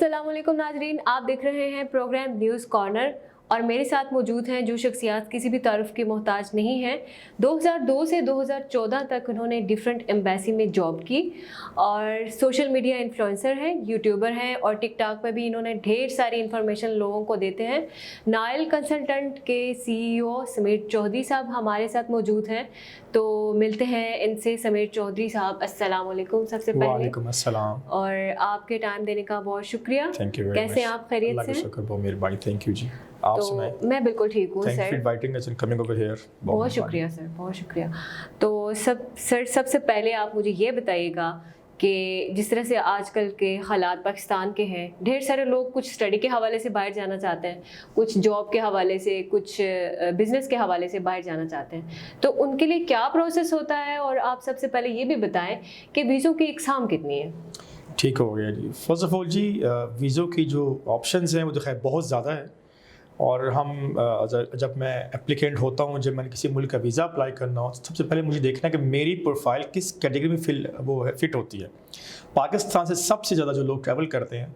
अस्सलाम वालेकुम नाजरीन, आप देख रहे हैं प्रोग्राम न्यूज़ कॉर्नर और मेरे साथ मौजूद हैं जो शख्सियात किसी भी तारुफ की मोहताज नहीं हैं। 2002 से 2014 तक उन्होंने डिफरेंट एम्बेसी में जॉब की और सोशल मीडिया इन्फ्लुएंसर हैं, यूट्यूबर हैं और टिकटॉक पे भी इन्होंने ढेर सारी इन्फॉर्मेशन लोगों को देते हैं। नाइल कंसल्टेंट के CEO समीर चौधरी साहब हमारे साथ मौजूद हैं, तो मिलते हैं इनसे। समीर चौधरी साहब, अस्सलाम वालेकुम सबसे पहले। वालेकुम अस्सलाम। और आपके टाइम देने का बहुत शुक्रिया। Thank you very much. कैसे आप? खैरियत अल्लाह का से? शुक्र, बहुत मेहरबानी। थैंक यू जी। आप सुनाएं? मैं बिल्कुल ठीक हूँ thank you for sir. Inviting us and coming over here. बहुत शुक्रिया सर, बहुत शुक्रिया। तो सबसे पहले आप मुझे ये बताइएगा कि जिस तरह से आजकल के हालात पाकिस्तान के हैं, ढेर सारे लोग कुछ स्टडी के हवाले से बाहर जाना चाहते हैं, कुछ जॉब के हवाले से, कुछ बिजनेस के हवाले से बाहर जाना चाहते हैं, तो उनके लिए क्या प्रोसेस होता है? और आप सबसे पहले ये भी बताएं कि वीज़ों की इकसाम कितनी है? ठीक हो गया जी। फर्स्ट ऑफ ऑल जी, वीज़ों की जो ऑप्शंस हैं वो तो खैर बहुत ज़्यादा है। और हम जब मैं एप्लीकेंट होता हूँ, जब मैंने किसी मुल्क का वीज़ा अप्लाई करना हो, तो सबसे पहले मुझे देखना है कि मेरी प्रोफाइल किस कैटेगरी में फिट होती है। पाकिस्तान से सबसे ज़्यादा जो लोग ट्रैवल करते हैं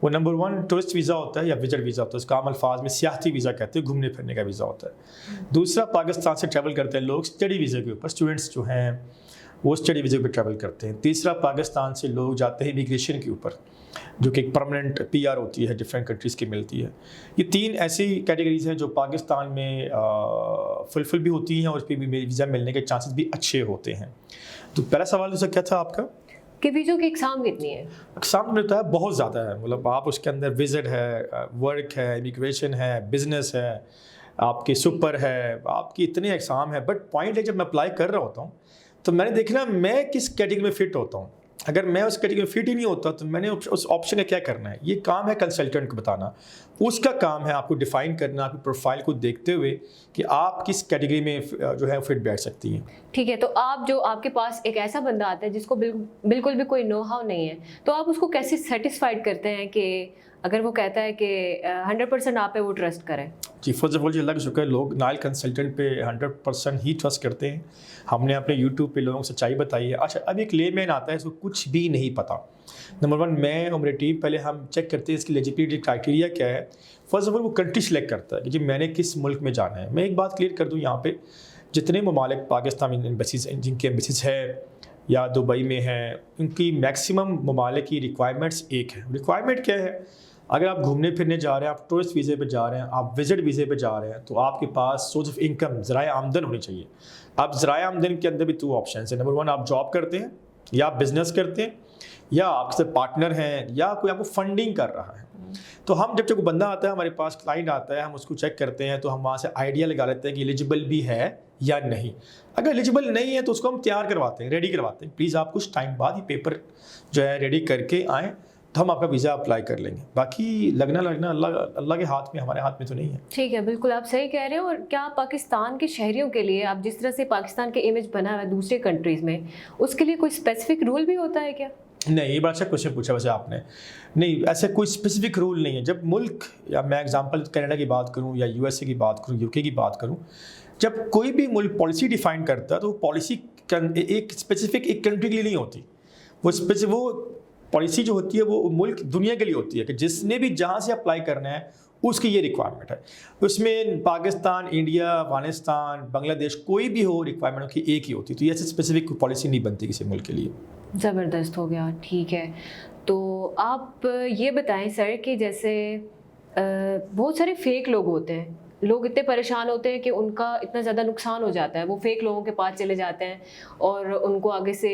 वो नंबर 1 टूरिस्ट वीज़ा होता है या विजिट वीज़ा होता है। उसका आम अल्फाज में सियाहती वीज़ा कहते हैं, घूमने फिरने का वीज़ा होता है। दूसरा, पाकिस्तान से ट्रैवल करते हैं लोग स्टडी वीज़े के ऊपर, स्टूडेंट्स जो हैं वो स्टडी वीज़े पर ट्रैवल करते हैं। तीसरा, पाकिस्तान से लोग जाते हैं इमिग्रेशन के ऊपर, जो कि एक परमानेंट PR होती है, डिफरेंट कंट्रीज़ की मिलती है। ये 3 ऐसी कैटेगरीज़ हैं जो पाकिस्तान में फुलफिल भी होती हैं और उस पर भी वीज़ा मिलने के चांसेस भी अच्छे होते हैं। तो पहला सवाल उसका क्या था आपका कि वीज़ों की इकसाम कितनी है? इकसाम मिलता है बहुत ज़्यादा है। मतलब आप उसके अंदर विजिट है, वर्क है, इमिग्रेशन है, बिजनेस है, आपके सुपर है, आपकी इतने एग्ज़ाम है। बट पॉइंट है, जब मैं अप्लाई कर रहा होता हूँ तो मैंने देखना मैं किस कैटेगरी में फ़िट होता हूँ। अगर मैं उस कैटेगरी में फिट ही नहीं होता तो मैंने उस ऑप्शन का क्या करना है। ये काम है कंसल्टेंट को बताना, उसका काम है आपको डिफ़ाइन करना आपकी प्रोफाइल को देखते हुए कि आप किस कैटेगरी में जो है फिट बैठ सकती हैं। ठीक है, तो आपके पास एक ऐसा बंदा आता है जिसको बिल्कुल भी कोई नो हाउ नहीं है, तो आप उसको कैसे सेटिस्फाइड करते हैं कि अगर वो कहता है कि 100% आप पे वो ट्रस्ट करें? जी, फर्स्ट ऑफ ऑल जी अल्लाह का शुक्र है, लोग नाइल कंसल्टेंट पे 100% ही ट्रस्ट करते हैं। हमने अपने यूट्यूब पे लोगों को सच्चाई बताई है। अच्छा, अब एक लेमैन आता है, इसको कुछ भी नहीं पता। नंबर 1, मैं और मेरी टीम पहले हम चेक करते हैं इसकी एलिजिबिलिटी क्राइटेरिया क्या है। फर्स्ट ऑफ ऑल वो कंट्री सेलेक्ट करता है कि जी मैंने किस मुल्क में जाना है। मैं एक बात क्लियर कर दूँ, यहाँ पर जितने ममालिक पाकिस्तान एम्बेसीज जिनकी एम्बेसीज है या दुबई में है, उनकी मैक्सिमम ममालिक की रिक्वायरमेंट्स एक है। रिक्वायरमेंट क्या है? अगर आप घूमने फिरने जा रहे हैं, आप टूरिस्ट वीज़े पे जा रहे हैं, आप विजिट वीज़े पे जा रहे हैं, तो आपके पास सोर्स ऑफ इनकम, ज़राए आमदन होनी चाहिए। अब ज़राए आमदन के अंदर भी 2 ऑप्शन हैं। नंबर 1, आप जॉब करते हैं या आप बिज़नेस करते हैं या आपके साथ पार्टनर हैं या कोई आपको फंडिंग कर रहा है। तो हम जब कोई बंदा आता है, हमारे पास क्लाइंट आता है, हम उसको चेक करते हैं, तो हम वहाँ से आइडिया लगा लेते हैं कि एलिजिबल भी है या नहीं। अगर एलिजिबल नहीं है तो उसको हम तैयार करवाते हैं, रेडी करवाते हैं। प्लीज़ आप कुछ टाइम बाद ये पेपर जो है रेडी करके आएँ, तो हम आपका वीज़ा अप्लाई कर लेंगे। बाकी लगना अल्लाह के हाथ में, हमारे हाथ में तो नहीं है। ठीक है, बिल्कुल आप सही कह रहे हो। और क्या पाकिस्तान के शहरियों के लिए, आप जिस तरह से पाकिस्तान के इमेज बना हुआ है दूसरे कंट्रीज़ में, उसके लिए कोई स्पेसिफिक रूल भी होता है क्या? नहीं, ये बड़ा अच्छा क्वेश्चन पूछा वैसे आपने। नहीं, ऐसे कोई स्पेसिफिक रूल नहीं है। जब मुल्क, या मैं एग्जांपल कनाडा की बात करूं या USA की बात करूं, UK की बात करूं, जब कोई भी मुल्क पॉलिसी डिफाइन करता है तो वो पॉलिसी एक स्पेसिफिक एक कंट्री के लिए नहीं होती। वो पॉलिसी जो होती है वो मुल्क दुनिया के लिए होती है कि जिसने भी जहाँ से अप्लाई करना है उसकी ये रिक्वायरमेंट है। उसमें पाकिस्तान, इंडिया, अफगानिस्तान, बांग्लादेश, कोई भी हो, रिक्वायरमेंट की एक ही होती है। तो ये ऐसे स्पेसिफिक पॉलिसी नहीं बनती किसी मुल्क के लिए। ज़बरदस्त हो गया, ठीक है। तो आप ये बताएं सर कि जैसे बहुत सारे फेक लोग होते हैं, लोग इतने परेशान होते हैं कि उनका इतना ज़्यादा नुकसान हो जाता है, वो फेक लोगों के पास चले जाते हैं और उनको आगे से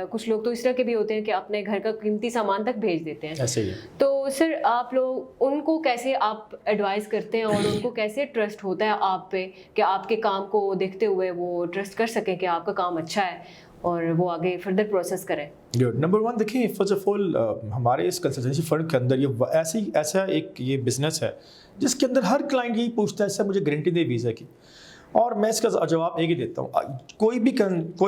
कुछ लोग तो इस तरह के भी होते हैं कि अपने घर का कीमती सामान तक भेज देते हैं। ऐसे ही। तो सर आप लोग उनको कैसे आप एडवाइस करते हैं और उनको कैसे ट्रस्ट होता है आप पे कि आपके काम को देखते हुए वो ट्रस्ट कर सकें कि आपका काम अच्छा है और वो आगे फर्दर प्रोसेस करें? नंबर 1 देखिए, फर्स्ट ऑफ ऑल हमारे इस कंसल्टेंसी फर्म के अंदर ये ऐसा एक ये बिज़नेस है जिसके अंदर हर क्लाइंट यही पूछता है, सर मुझे गारंटी दे वीज़ा की। और मैं इसका जवाब एक ही देता हूँ, कोई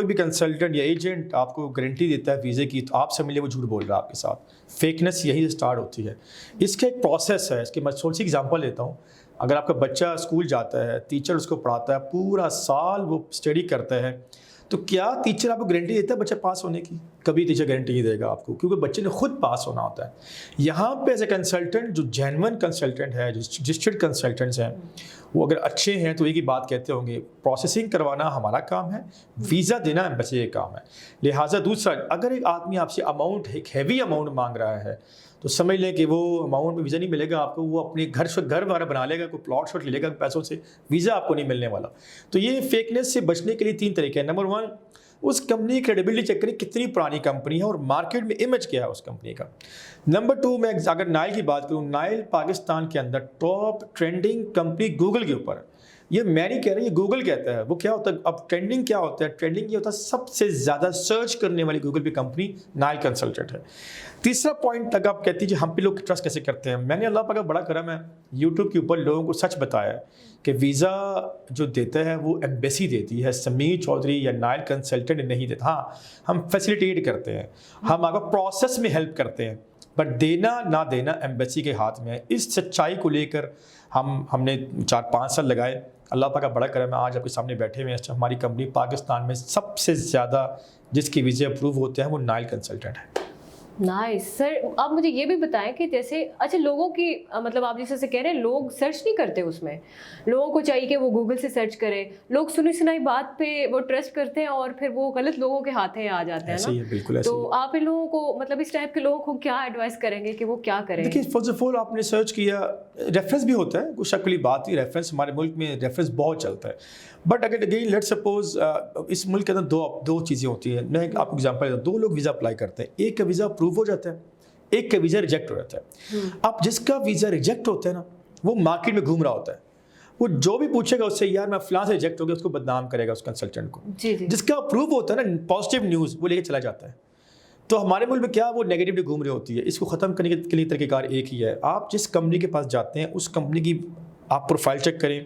भी कंसल्टेंट या एजेंट आपको गारंटी देता है वीज़े की, तो आप समझ लीजिए वो झूठ बोल रहा है आपके साथ। फेकनेस यही स्टार्ट होती है। इसका एक प्रोसेस है। इसके मैं थोड़ी सी एग्जांपल लेता हूँ। अगर आपका बच्चा स्कूल जाता है, टीचर उसको पढ़ाता है, पूरा साल वो स्टडी करता है, तो क्या टीचर आपको गारंटी देता है बच्चा पास होने की? कभी टीचर गारंटी नहीं देगा आपको, क्योंकि बच्चे ने खुद पास होना होता है। यहाँ पे एज ए कंसल्टेंट जो जेन्युइन कंसल्टेंट है, जो रजिस्टर्ड कंसल्टेंट्स हैं, वो अगर अच्छे हैं तो एक ही बात कहते होंगे, प्रोसेसिंग करवाना हमारा काम है, वीज़ा देना एम्बेसी का काम है। लिहाजा दूसरा, अगर एक आदमी आपसे अमाउंट, एक हैवी अमाउंट मांग रहा है, तो समझ लें कि वो अमाउंट में वीज़ा नहीं मिलेगा आपको, वो अपने घर वगैरह बना लेगा, कोई प्लॉट शॉट ले लेगा पैसों से, वीज़ा आपको नहीं मिलने वाला। तो ये फेकनेस से बचने के लिए 3 तरीके हैं। नंबर 1, उस कंपनी की क्रेडिबिलिटी चेक करें, कितनी पुरानी कंपनी है और मार्केट में इमेज क्या है उस कंपनी का। नंबर 2, मैं अगर नाइल की बात करूँ, नाइल पाकिस्तान के अंदर टॉप ट्रेंडिंग कंपनी गूगल के ऊपर है। ये मैं नहीं कह रहा, ये गूगल कहता है। वो क्या होता है, अब ट्रेंडिंग क्या होता है, ट्रेंडिंग ये होता है सबसे ज़्यादा सर्च करने वाली गूगल पे कंपनी नाइल कंसल्टेंट है। तीसरा पॉइंट तक आप कहती है हम पे लोग ट्रस्ट कैसे करते हैं। मैंने अल्लाह पाक का बड़ा करम है, यूट्यूब के ऊपर लोगों को सच बताया कि वीज़ा जो देता है वो एम्बेसी देती है, समीर चौधरी या नाइल कंसल्टेंट नहीं देता। हाँ, हम फैसिलिटेट करते हैं, हम आपका प्रोसेस में हेल्प करते हैं, बट देना ना देना एम्बेसी के हाथ में है। इस सच्चाई को लेकर हमने 4-5 साल लगाए। अल्लाह पाक का बड़ा करम है, आज आपके सामने बैठे हुए हैं। हमारी कंपनी पाकिस्तान में सबसे ज़्यादा जिसके वीज़े अप्रूव होते हैं वो नाइल कंसल्टेंट है। नाइस सर, आप मुझे ये भी बताएं कि जैसे अच्छा लोगों की मतलब आप जैसे कह रहे हैं लोग सर्च नहीं करते उसमें, लोगों को चाहिए कि वो गूगल से सर्च करें, लोग सुनी सुनाई बात पे वो ट्रस्ट करते हैं और फिर वो गलत लोगों के हाथे आ जाते हैं ना। बिल्कुल ऐसे तो आप इन लोगों को मतलब इस टाइप के लोगों को क्या एडवाइस करेंगे कि वो क्या करें? देखिए, फर्स्ट ऑफ ऑल आपने सर्च किया, रेफरेंस भी होता है, कुछ शक वाली बात ही, रेफरेंस हमारे मुल्क में रेफरेंस बहुत चलता है। बट अगर अगेन लेट्स सपोज इस मुल्क के अंदर दो चीज़ें होती हैं। मैं आपको एग्जांपल देता हूँ, 2 लोग वीज़ा अप्लाई करते हैं, एक का वीज़ा अप्रूव हो जाता है, एक का वीज़ा रिजेक्ट हो जाता है। अब जिसका वीज़ा रिजेक्ट होता है ना, वो मार्केट में घूम रहा होता है, वो जो भी पूछेगा उससे यार मैं फलां से रिजेक्ट हो गया, उसको बदनाम करेगा उस कंसल्टेंट को। जी जी। जिसका अप्रूव होता है ना, पॉजिटिव न्यूज़ वो लेके चला जाता है। तो हमारे मुल्क में क्या वो नेगेटिवली घूम रही होती है। इसको ख़त्म करने के लिए तरीक़ेकार एक ही है, आप जिस कंपनी के पास जाते हैं उस कंपनी की आप प्रोफाइल चेक करें,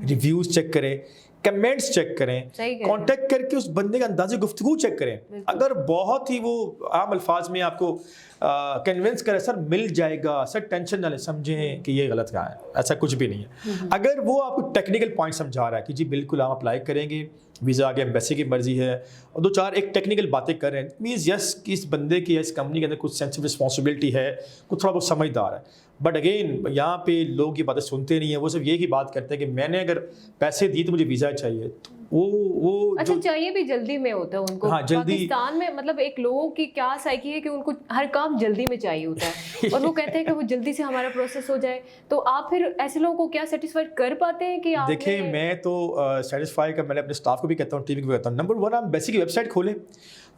रिव्यूज़ चेक करें, कमेंट्स चेक करें, कांटेक्ट करके उस बंदे का अंदाज़े गुफ्तगू चेक करें। अगर बहुत ही वो आम अल्फाज में आपको कन्विंस करे, सर मिल जाएगा, सर टेंशन ना लें, समझें कि ये गलत कहाँ है, ऐसा कुछ भी नहीं है। अगर वो आपको टेक्निकल पॉइंट समझा रहा है कि जी बिल्कुल आप अप्लाई करेंगे, वीज़ा आगे एम्बेसी की मर्जी है, और 2-4 एक टेक्निकल बातें कर रहे हैं, मीन्स यस कि इस बंदे की, इस कंपनी के अंदर कुछ सेंस ऑफ रिस्पॉन्सिबिलिटी है, कुछ थोड़ा बहुत समझदार है। बट अगेन यहाँ पे लोग ये बातें सुनते नहीं है, वो सिर्फ ये ही बात करते हैं कि मैंने अगर पैसे दिए तो मुझे वीज़ा चाहिए। तो वो अच्छा चाहिए भी जल्दी में होता है उनको। हाँ, जल्दी। पाकिस्तान में मतलब एक लोगों की क्या साइकी है कि उनको हर काम जल्दी में चाहिए होता है और वो कहते हैं कि वो जल्दी से हमारा प्रोसेस हो जाए। तो आप फिर ऐसे लोगों को क्या सेटिस्फाई कर पाते हैं कि आप? देखिए, मैं तो सेटिस्फाई का मैंने अपने स्टाफ को भी कहता हूँ, टीम को भी कहता हूँ, नंबर 1 आप बेसिक वेबसाइट खोलें,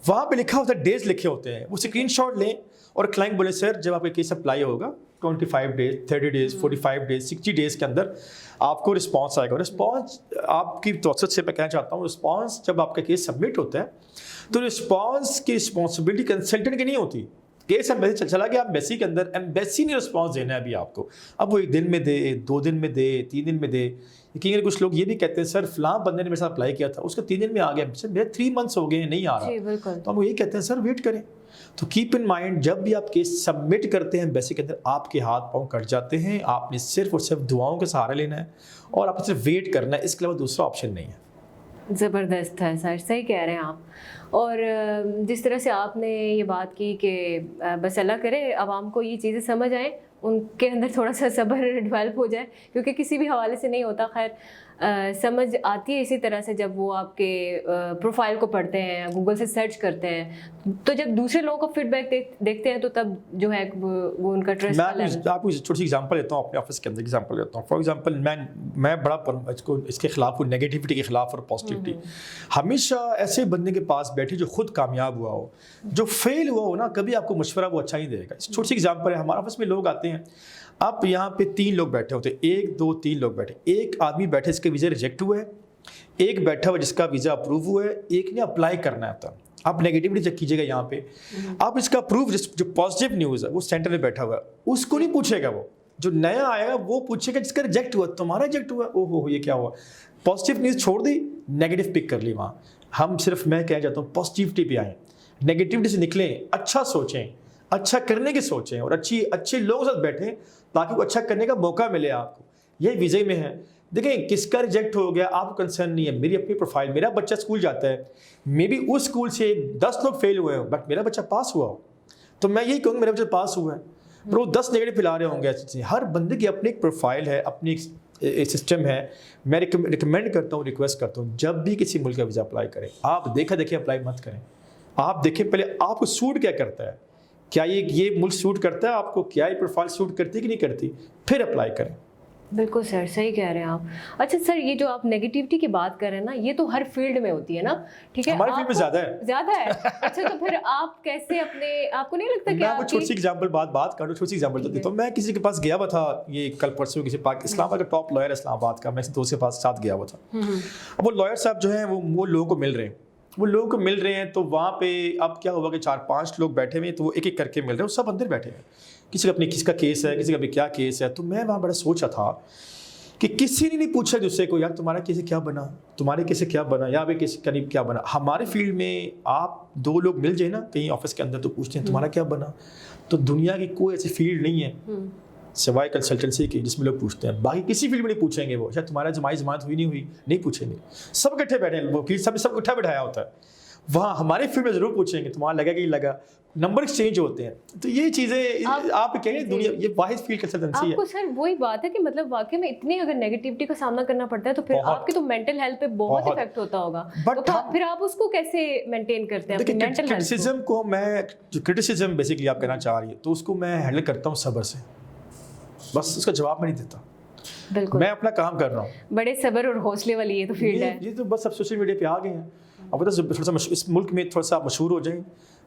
वहाँ पे लिखा होता है, डेज लिखे होते हैं, वो स्क्रीनशॉट लें और क्लाइंट बोले सर जब आपका केस अप्लाई होगा 25 डेज, 30 डेज, 45 डेज, 60 डेज के अंदर आपको रिस्पांस आएगा। रिस्पांस आपकी प्रोसेस से मैं कहना चाहता हूँ, रिस्पांस जब आपका केस सबमिट होता है तो रिस्पांस की रिस्पॉन्सिबिलिटी कंसल्टेंट की नहीं होती। केस एम्बेसी चला गया एम्बेसी के अंदर, एम्बेसी ने रिस्पांस देना है अभी आपको। अब वो 1 दिन में दे, 2 दिन में दे, 3 दिन में दे। यकीन कुछ लोग ये भी कहते हैं सर फलां बंदे ने मेरे साथ अप्लाई किया था, उसका 3 दिन में आ गया, सर मेरे 3 मंथ्स हो गए नहीं आ रहा। तो हम यही कहते हैं सर वेट करें। तो कीप इन माइंड, जब भी आप केस सबमिट करते हैं एम्बेसी के अंदर, आपके हाथ पाँव कट जाते हैं, आपने सिर्फ और सिर्फ दुआओं का सहारा लेना है और आपको सिर्फ वेट करना है, इसके अलावा दूसरा ऑप्शन नहीं है। ज़बरदस्त है सर, सही कह रहे हैं आप। और जिस तरह से आपने ये बात की कि बस अल्लाह करे आवाम को ये चीज़ें समझ आएँ, उनके अंदर थोड़ा सा सब्र डेवलप हो जाए, क्योंकि किसी भी हवाले से नहीं होता। खैर समझ आती है इसी तरह से जब वो आपके प्रोफाइल को पढ़ते हैं, गूगल से सर्च करते हैं, तो जब दूसरे लोगों का फीडबैक देखते हैं तो तब जो है वो उनका ट्रस्ट। मैं आपको छोटी सी एग्जांपल देता हूँ, अपने ऑफिस के अंदर एग्जांपल देता हूँ। फॉर एग्जांपल मैं बड़ा इसके खिलाफ हूँ, नेगेटिविटी के खिलाफ और पॉजिटिविटी। हमेशा ऐसे बंदे के पास बैठे जो खुद कामयाब हुआ हो, जो फेल हुआ हो ना, कभी आपको मशवरा वो अच्छा ही देगा। छोटी सी एग्जांपल है, हमारे ऑफिस में लोग आते हैं, आप यहाँ पे 3 लोग बैठे होते हैं, 1 2 3 लोग बैठे, एक आदमी बैठे जिसका वीज़ा रिजेक्ट हुआ है, एक बैठा हुआ जिसका वीज़ा अप्रूव हुआ है, एक ने अप्लाई करना है। आप नेगेटिविटी चेक कीजिएगा यहाँ पे, आप इसका अप्रूव जो पॉजिटिव न्यूज़ है वो सेंटर में बैठा हुआ है, उसको नहीं पूछेगा। वो जो नया आएगा वो पूछेगा जिसका रिजेक्ट हुआ, तुम्हारा रिजेक्ट हुआ, ओहो ये क्या हुआ। पॉजिटिव न्यूज़ छोड़ दी, नेगेटिव पिक कर ली वहाँ। हम सिर्फ, मैं कहना चाहता हूँ, पॉजिटिविटी पे आएँ, नेगेटिविटी से निकलें, अच्छा सोचें, अच्छा करने की सोचें और अच्छे लोगों के साथ बैठें ताकि वो अच्छा करने का मौका मिले आपको। ये वीज़े में है। देखें किसका रिजेक्ट हो गया आपको कंसर्न नहीं है, मेरी अपनी प्रोफाइल, मेरा बच्चा स्कूल जाता है, मे बी उस स्कूल से 10 लोग फेल हुए हों बट मेरा बच्चा पास हुआ हो, तो मैं यही कहूँगा मेरा बच्चा पास हुआ है, पर वो 10 नेगेटिव फैला रहे होंगे ऐसी चीज़ें। हर बंदे की अपनी एक प्रोफाइल है, अपनी एक सिस्टम है। मैं रिकमेंड करता हूँ, रिक्वेस्ट करता हूँ, जब भी किसी मुल्क का वीज़ा अप्लाई करें, आप देखा देखिए अप्लाई मत करें। आप देखें पहले आपको सूट क्या करता है, क्या ये मुल्क सूट करता है आपको, क्या ये प्रोफाइल सूट करती है कि नहीं करती, फिर अप्लाई करें। बिल्कुल सर, सही कह रहे हैं आप। अच्छा सर, ये जो आप नेगेटिविटी की बात कर रहे हैं ना, ये तो हर फील्ड में होती है ना, ठीक है? हमारे फील्ड में ज़्यादा है। अच्छा, तो फिर आप कैसे आपको नहीं लगता कि मैं आपको छोटी सी एग्जांपल बात करूँ, छोटी सी एग्जांपल देता हूँ। मैं किसी के पास गया हुआ था, ये कल परसों, किसी इस्लामाबाद का टॉप लॉयर है इस्लामाबाद का, मैं इस दोस्त के पास साथ गया हुआ था। अब वो लॉयर साहब जो हैं वो लोगों को मिल रहे हैं, तो वहाँ पे अब क्या हुआ कि 4-5 लोग बैठे हुए हैं, तो वो एक एक करके मिल रहे हैं, सब अंदर बैठे हैं, किसका केस है, किसी का भी क्या केस है। तो मैं वहाँ बड़ा सोचा था कि किसी ने नहीं पूछा दूसरे को, यार तुम्हारा केस क्या बना, तुम्हारे केस क्या बना, या भाई केस करीब क्या बना। हमारे फील्ड में आप 2 लोग मिल जाए ना कहीं ऑफिस के अंदर, तो पूछते हैं तुम्हारा क्या बना। तो दुनिया की कोई ऐसी फील्ड नहीं है सिवाय कंसल्टेंसी की जिसमें लोग पूछते हैं, बाकी किसी फील्ड में नहीं पूछेंगे। वो शायद तुम्हारा जमानत हुई नहीं पूछेंगे, सब इकट्ठे बैठे हैं, वकील सब इकट्ठा बैठाया होता है। वहाँ हमारे फील्ड में जरूर पूछेंगे तुम्हारा लगा कि लगा, नंबर एक्सचेंज होते हैं। तो ये चीज़ें आप कहें दुनिया, ये वाहिद फील्ड कंसल्टेंसी है। आपको सर वही बात है कि मतलब वाकई में इतनी अगर नेगेटिविटी का सामना करना पड़ता है तो फिर आपकी तो मेंटल हेल्थ पे बहुत इफेक्ट होता होगा। तो फिर आप उसको कैसे मेंटेन करते हैं अपनी मेंटल हेल्थ? क्रिटिसिज्म को मैं, जो क्रिटिसिज्म बेसिकली आप कहना चाह रही है, तो उसको मैं हैंडल करता हूँ सब्र से, बस उसका जवाब मैं नहीं देता। बिल्कुल, मैं अपना काम कर रहा हूँ। बड़े सब्र और हौसले वाली ये तो फील्ड है। ये तो बस अब सोशल मीडिया पे आ गए हैं। अब बस थोड़ा सा इस मुल्क में थोड़ा सा मशहूर हो जाए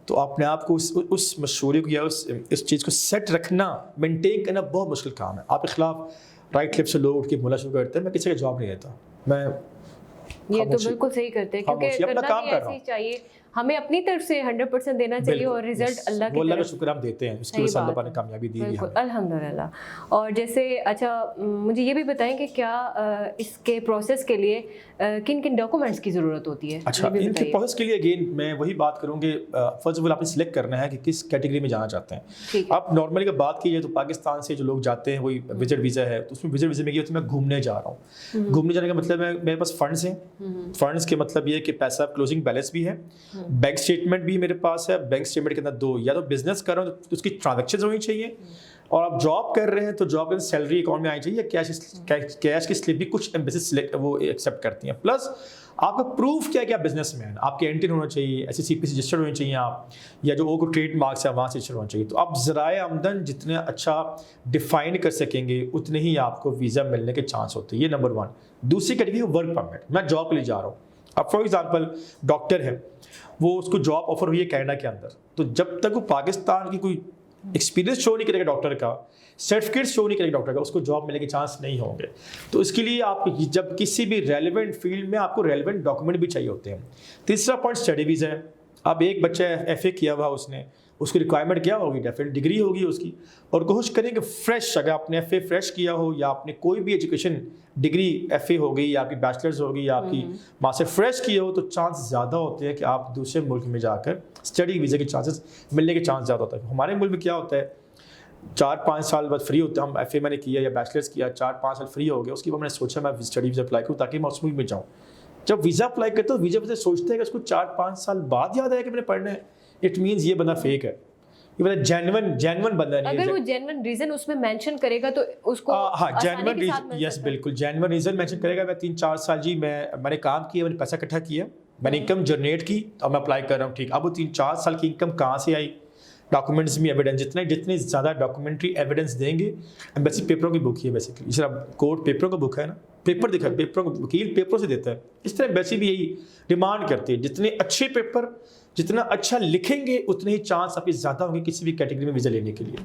तो अपने आप को उस मशहूरी को या इस चीज़ को सेट रखना, मेंटेन करना बहुत मुश्किल काम है। आपके खिलाफ राइट क्लिप से लोग उठ के बोलना शुरू करते हैं, मैं किसी का जवाब नहीं देता। मैं ये तो बिल्कुल सही करते हैं, क्योंकि करना भी ऐसे ही चाहिए। हमें अपनी तरफ से 100% देना चाहिए और रिजल्ट अल्लाह की अल्लाह का तरफ। शुक्र हम देते हैं, उसकी वजह से अल्लाह ने कामयाबी दी है। बिल्कुल, अल्हम्दुलिल्लाह। और जैसे अच्छा, मुझे ये भी बताएं कि क्या इसके प्रोसेस के लिए किन किन डॉक्यूमेंट्स की ज़रूरत होती है? अच्छा, इनके प्रोसेस के लिए अगेन मैं वही बात करूँगी, फर्स्ट ऑफ ऑल आपने सिलेक्ट करना है कि किस कैटेगरी में जाना चाहते हैं। आप नॉर्मली अगर बात की जाए तो पाकिस्तान से जो लोग जाते हैं वही विजिट वीज़ा है, तो उसमें विजिट वीज़ा में ये होता है मैं घूमने जा रहा हूँ। घूमने जाने का मतलब है मेरे पास फंड्स हैं, फंड्स के मतलब ये है कि पैसा क्लोजिंग बैलेंस भी है, बैंक स्टेटमेंट भी मेरे पास है। बैंक स्टेटमेंट के अंदर 2, या तो बिजनेस कर रहा हूँ तो उसकी ट्रांजैक्शन होनी चाहिए, और आप जॉब कर रहे हैं तो जॉब के सैलरी अकाउंट में आनी चाहिए, कैश की स्लिप भी कुछ एम्बेसी वो एक्सेप्ट करती हैं। प्लस आपका प्रूफ क्या है कि आप बिजनेसमैन, आपके एंट्री होना चाहिए, SCCP से रजिस्टर्ड होनी चाहिए आप, या जो को ट्रेड मार्क्स है वहाँ से रजिस्टर्ड होना चाहिए। तो आप ज़राए आमदन जितने अच्छा डिफाइन कर सकेंगे उतने ही आपको वीज़ा मिलने के चांस होते हैं। ये नंबर 1। दूसरी कैटेगरी वर्क परमिट, मैं जॉब के लिए जा रहा हूँ। अब फॉर एग्जांपल डॉक्टर है, वो उसको जॉब ऑफर हुई है कनाडा के अंदर, तो जब तक वो पाकिस्तान की कोई एक्सपीरियंस शो नहीं करेगा डॉक्टर का, सर्टिफिकेट शो नहीं करेगा डॉक्टर का, उसको जॉब मिलने के चांस नहीं होंगे। तो इसके लिए आप जब किसी भी रेलिवेंट फील्ड में आपको रेलिवेंट डॉक्यूमेंट भी चाहिए होते हैं। तीसरा पॉइंट स्टडी वीज़ा है। अब एक बच्चा FA किया हुआ, उसने उसकी रिक्वायरमेंट क्या होगी, डेफिनेट डिग्री होगी उसकी, और कोशिश करेंगे फ्रेश, अगर आपने FA फ्रेश किया हो या आपने कोई भी एजुकेशन डिग्री FA हो गई या आपकी बैचलर्स हो गई या आपकी मास्टर फ्रेश की हो, तो चांस ज़्यादा होते हैं कि आप दूसरे मुल्क में जाकर स्टडी वीज़ा के चांसेस मिलने के चांस ज़्यादा होता है। हमारे मुल्क में क्या होता है, 4-5 साल बाद फ्री होते हैं। हम FA मैंने किया या बैचलर्स किया, 4-5 साल फ्री हो गए, उसके बाद मैंने सोचा मैं स्टडी वीज़ा अप्लाई करूँ ताकि मैं उस मुल्क में जाऊँ। जब वीज़ा अप्लाई करते हो वीज़ा सोचते हैं कि उसको 4-5 साल बाद याद आया कि मैंने पढ़ना है, इट मीन्स ये बंदा फेक है, ये बंदा जेन्युइन बंदा नहीं है। अगर वो जेन्युइन रीजन उसमें मेंशन करेगा तो उसको हाँ, जेन्युइन रीजन, यस बिल्कुल, जेन्युइन रीजन मेंशन करेगा। मैं 3-4 साल जी मैंने काम किया, मैंने पैसा इकट्ठा किया, मैंने इनकम जनरेट की और मैं अप्लाई कर रहा हूँ, ठीक। अब वो 3-4 साल की इनकम कहाँ से आई, डॉक्यूमेंट्स में एविडेंस, जितने ज़्यादा डॉक्यूमेंट्री एविडेंस देंगे। एम्बेसी पेपरों की बुक ही है बेसिकली, जिस तरह कोर्ट पेपरों का बुक है ना, पेपर दिखा, पेपरों को वकील पेपरों से देता है, इस तरह एम्बेसी भी यही डिमांड करती है, जितने अच्छे पेपर जितना अच्छा लिखेंगे उतने ही चांस आपके ज़्यादा होंगे किसी भी कैटेगरी में वीज़ा लेने के लिए।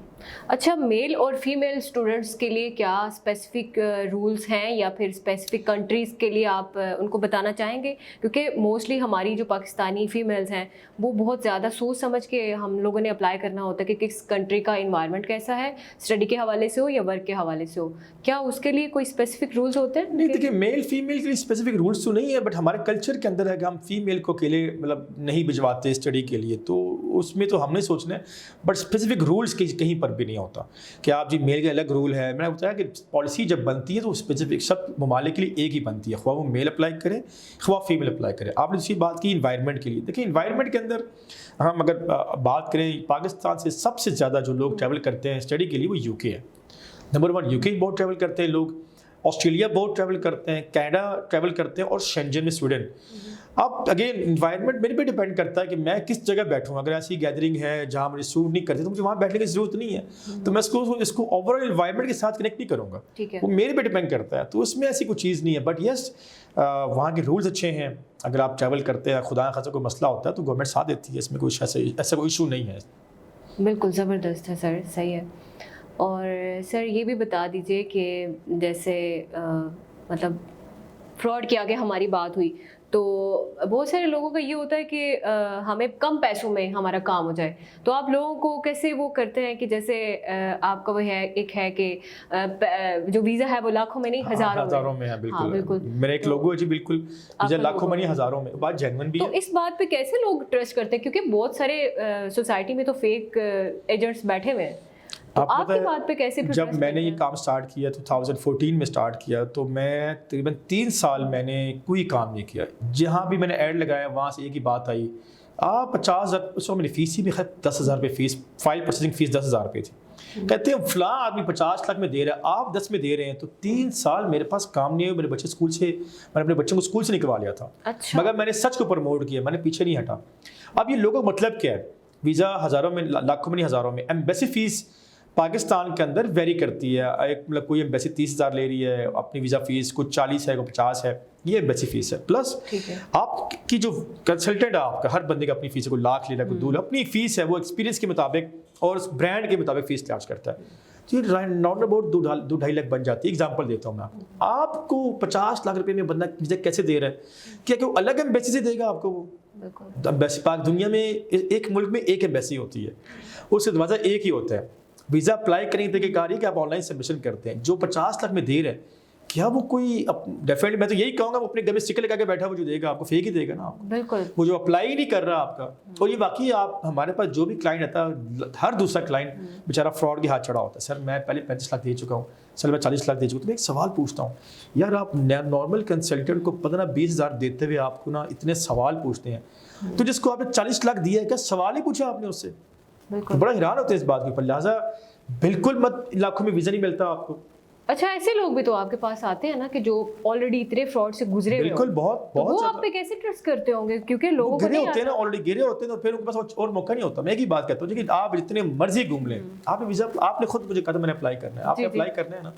अच्छा, मेल और फीमेल स्टूडेंट्स के लिए क्या स्पेसिफिक रूल्स हैं या फिर स्पेसिफिक कंट्रीज़ के लिए आप उनको बताना चाहेंगे? क्योंकि मोस्टली हमारी जो पाकिस्तानी फ़ीमेल्स हैं वो बहुत ज़्यादा सोच समझ के हम लोगों ने अप्लाई करना होता है कि किस कंट्री का इन्वायरमेंट कैसा है, स्टडी के हवाले से हो या वर्क के हवाले से हो। क्या उसके लिए कोई स्पेसिफिक रूल्स होते हैं? नहीं, देखिए मेल फीमेल के लिए स्पेसिफिक रूल्स तो नहीं है, बट हमारे कल्चर के अंदर है कि हम फीमेल को अकेले मतलब नहीं भिजवा आते हैं स्टडी के लिए, तो उसमें तो हमने सोचना है, बट स्पेसिफिक रूल्स कहीं पर भी नहीं होता कि आप जी मेल का अलग रूल है। मैंने बताया कि पॉलिसी जब बनती है तो स्पेसिफिक सब ममालिक के लिए एक ही बनती है, ख्वाह वो मेल अप्लाई करे ख्वाह फीमेल अप्लाई करे। आपने दूसरी बात की इन्वायरमेंट के लिए, देखिए इन्वायरमेंट के अंदर हम अगर बात करें पाकिस्तान से सबसे ज़्यादा जो लोग ट्रैवल करते हैं स्टडी के लिए वो यूके है। नंबर 1 यूके बहुत ट्रैवल करते हैं लोग, ऑस्ट्रेलिया बहुत ट्रैवल करते हैं, कनाडा ट्रैवल करते हैं और शेंजन में स्वीडन। अब अगेन इन्वायरमेंट मेरे पे डिपेंड करता है कि मैं किस जगह बैठूँ। अगर ऐसी गैदरिंग है जहाँ मुझे सूट नहीं करती तो मुझे वहाँ बैठने की जरूरत नहीं है, तो मैं इसको ओवरऑल इन्वायरमेंट के साथ कनेक्ट नहीं करूँगा, वो मेरे पे डिपेंड करता है। तो उसमें ऐसी कोई चीज़ नहीं है, बट यस वहाँ के रूल्स अच्छे हैं। अगर आप ट्रैवल करते हैं, खुदा खासा कोई मसला होता है तो गवर्नमेंट साथ देती है, इसमें कुछ ऐसा कोई इशू नहीं है। बिल्कुल ज़बरदस्त है सर, सही है। और सर ये भी बता दीजिए कि जैसे मतलब फ्रॉड के आगे हमारी बात हुई तो बहुत सारे लोगों का ये होता है कि हमें कम पैसों में हमारा काम हो जाए, तो आप लोगों को कैसे वो करते हैं कि जैसे आपका वो है एक है कि जो वीज़ा है वो लाखों में नहीं हज़ारों में है। बिल्कुल, बिल्कुल मेरा एक लोगो है जी, बिल्कुल वीज़ा लाखों में नहीं हज़ारों में, बात जेन्युइन भी है। तो इस बात पे कैसे लोग ट्रस्ट करते हैं, क्योंकि बहुत सारे सोसाइटी में तो फेक एजेंट्स बैठे हुए हैं, तो आपकी बात पे कैसे? जब मैंने ये काम स्टार्ट किया 2014 में स्टार्ट किया, तो मैं तकरीबन 3 साल मैंने कोई काम नहीं किया। जहाँ भी मैंने ऐड लगाया वहाँ से एक ही बात आई, आप 50,000, उसमें मेरी फ़ीस ही भी 10,000 रुपये फ़ीस, फाइल प्रोसेसिंग फ़ीस 10,000 रुपये थी। कहते हैं फलां आदमी 50 लाख में दे रहा है, आप 10 में दे रहे हैं। तो 3 साल मेरे पास काम नहीं हुआ, मेरे बच्चे स्कूल से, मैंने अपने बच्चों को स्कूल से निकलवा लिया था। अच्छा। मगर मैंने सच को प्रमोट किया, मैंने पीछे नहीं हटा। अब ये लोगों का मतलब क्या है, वीज़ा हज़ारों में, लाखों में नहीं हज़ारों में। एम्बेसी फ़ीस पाकिस्तान के अंदर वेरी करती है, एक मतलब कोई एम्बेसी 30,000 ले रही है अपनी वीज़ा फ़ीस, कुछ 40 है, कुछ 50 है, ये एम्बेसी फ़ीस है। प्लस आपकी जो कंसल्टेंट है आपका, हर बंदे का अपनी फ़ीस है, कोई लाख ले रहा है, कोई 2 लाख, अपनी फ़ीस है, वो एक्सपीरियंस के मुताबिक और उस ब्रांड के मुताबिक फ़ीस चार्ज करता है। तो ये नॉट अबाउट 2-2.5 लाख बन जाती है। एग्जाम्पल देता हूँ मैं आपको 50 लाख रुपये में बंदा वीज़ा कैसे दे रहा है, क्या वो अलग एम्बेसी से देगा आपको? वो एम्बेसी पाक दुनिया में एक मुल्क में एक एम्बेसी होती है, उससे दरवाज़ा एक ही होता है। वीज़ा अप्लाई करने के तरीके कि आप ऑनलाइन सबमिशन करते हैं। जो 50 लाख में दे रहे हैं, क्या वो कोई डेफिनेटली मैं तो यही कहूँगा वो अपने घर में स्टिकर लगा के बैठा, वो जो देगा आपको फेक ही देगा ना आपको। बिल्कुल, वो जो अप्लाई ही नहीं कर रहा आपका। और ये वाकई आप हमारे पास जो भी क्लाइंट आता है, हर दूसरा क्लाइंट बेचारा फ्रॉड के हाथ चढ़ा होता है। सर मैं पहले 35 लाख दे चुका हूँ, सर मैं 40 लाख दे चुका हूँ। तो मैं एक सवाल पूछता हूँ, यार आप नॉर्मल कंसल्टेंट को 15-20 हज़ार देते हुए आपको ना इतने सवाल पूछते हैं, तो जिसको आपने 40 लाख दिया है क्या सवाल ही पूछा आपने उससे? बड़ा हैरान होते हैं इस बात के ऊपर। लिहाजा बिल्कुल मत, लाखों में वीज़ा नहीं मिलता आपको। अच्छा, ऐसे लोग भी तो आपके पास आते हैं ना कि जो ऑलरेडी इतने फ्रॉड से गुजरे हुए, बिल्कुल बहुत तो वो आप पे कैसे ट्रस्ट करते होंगे? क्योंकि लोगों को गिरे होते हैं ना, ऑलरेडी गिरे होते हैं, तो फिर उनके पास और मौका नहीं होता। मैं एक ही बात कहता हूँ कि आप जितने मर्जी घूम लें, आपने वीज़ा, आपने खुद मुझे कहा था मैंने अप्लाई करना है, आपने अप्लाई करना है ना।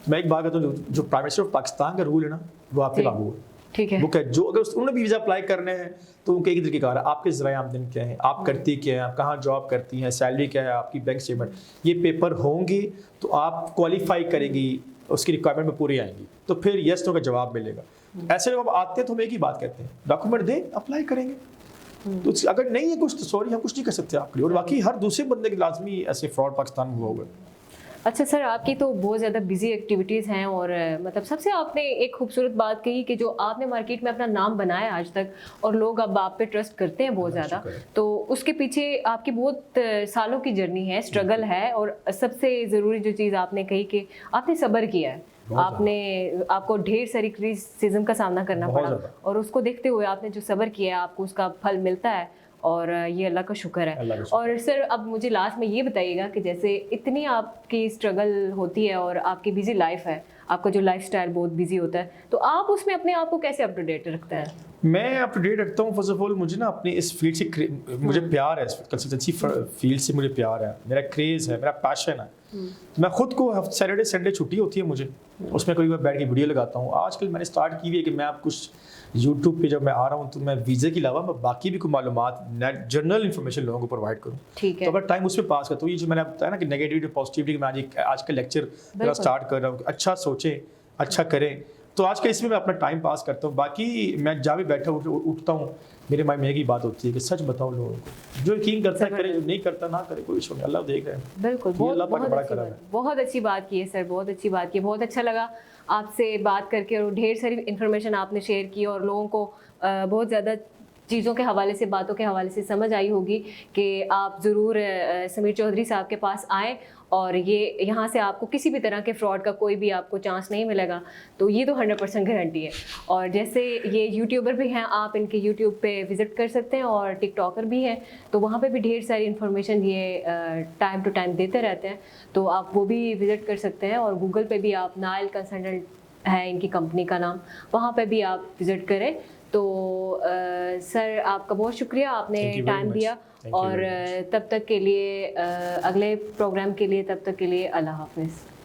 मैं एक बात कहता हूँ, जो प्राइम मिनिस्टर ऑफ पाकिस्तान का रूल है ना, वो आप पे लागू है। ठीक है, वो क्या, जो अगर उन्होंने भी वीज़ा अप्लाई करने हैं तो उनके एक तरीके का है, आपके ज़राए आमदन क्या है, आप करती क्या है, आप कहाँ जॉब करती हैं, सैलरी क्या है, आपकी बैंक स्टेटमेंट, ये पेपर होंगे तो आप क्वालिफाई करेंगी, उसकी रिक्वायरमेंट में पूरी आएंगी, तो फिर यस नो का जवाब मिलेगा। ऐसे लोग आते हैं तो हम एक ही बात कहते हैं, डॉक्यूमेंट दे, अप्लाई करेंगे। तो अगर नहीं है कुछ तो सॉरी, हम कुछ नहीं कर सकते आपके लिए। और बाकी हर दूसरे बंदे के लाजमी ऐसे फ्रॉड पाकिस्तान में हुआ हुआ है। अच्छा सर, आपकी तो बहुत ज़्यादा बिजी एक्टिविटीज़ हैं और मतलब सबसे आपने एक खूबसूरत बात कही कि जो आपने मार्केट में अपना नाम बनाया आज तक और लोग अब आप पे ट्रस्ट करते हैं बहुत ज़्यादा, तो उसके पीछे आपकी बहुत सालों की जर्नी है, स्ट्रगल है। और सबसे ज़रूरी जो चीज़ आपने कही कि आपने सब्र किया है, आपको ढेर सारी क्रिटिसिज्म का सामना करना पड़ा और उसको देखते हुए आपने जो सब्र किया है आपको उसका फल मिलता है और ये अल्लाह का शुक्र है। और सर अब मुझे लास्ट में ये बताइएगा कि जैसे इतनी आपकी स्ट्रगल होती है और आपकी बिजी लाइफ है, आपका जो लाइफस्टाइल बहुत बिजी होता है, तो आप उसमें अपने आप को कैसे अप टू डेट रखते हैं? मैं अप टू डेट रखता हूँ, फर्स्ट ऑफ ऑल मुझे ना अपनी इस फील्ड से मुझे प्यार है, कंसल्टेंसी फील्ड से मुझे प्यार है, मेरा क्रेज़ है, मेरा पैशन है। मैं खुद को सैटरडे संडे छुट्टी होती है मुझे, उसमें कभी बैठ के वीडियो लगाता हूँ। आजकल मैंने स्टार्ट की हुई है कि मैं आप कुछ यूट्यूब पे जब मैं आ रहा हूँ तो मैं वीज़े के अलावा मैं बाकी भी कोई मालूमात जनरल इन्फॉर्मेशन लोगों को प्रोवाइड करूँ। ठीक है, तो अगर टाइम उसमें पास करता हूँ, ये जो मैंने बताया ना कि नेगेटिविटी पॉजिटिविटी, मैं आज का लेक्चर स्टार्ट कर रहा हूँ, अच्छा सोचें, अच्छा करें, तो आज का इसमें मैं अपना टाइम पास करता हूँ। बाकी मैं जहाँ भी बैठा उठता हूँ, मेरे माइंड में एक ही बात होती है कि सच बताओ लोगों को, जो यकीन करता है करे, जो नहीं करता ना करे, कोई इशू नहीं, अल्लाह देख रहे हैं। बिल्कुल, बहुत अच्छी बात की है सर, बहुत अच्छी बात की, बहुत अच्छा लगा आपसे बात करके और ढेर सारी इन्फॉर्मेशन आपने शेयर की और लोगों को बहुत ज़्यादा चीज़ों के हवाले से, बातों के हवाले से समझ आई होगी कि आप ज़रूर समीर चौधरी साहब के पास आएँ और ये यहाँ से आपको किसी भी तरह के फ्रॉड का कोई भी आपको चांस नहीं मिलेगा। तो ये तो 100% गारंटी है। और जैसे ये यूट्यूबर भी हैं, आप इनके यूट्यूब पे विज़िट कर सकते हैं और टिकटॉकर भी हैं, तो वहाँ पे भी ढेर सारी इन्फॉर्मेशन ये टाइम टू टाइम देते रहते हैं, तो आप वो भी विज़िट कर सकते हैं। और गूगल पे भी आप नाइल कंसल्टेंट है इनकी कंपनी का नाम, वहाँ पे भी आप विज़िट करें। तो सर आपका बहुत शुक्रिया, आपने टाइम दिया। और तब तक के लिए अगले प्रोग्राम के लिए, तब तक के लिए अल्लाह हाफ़िज़।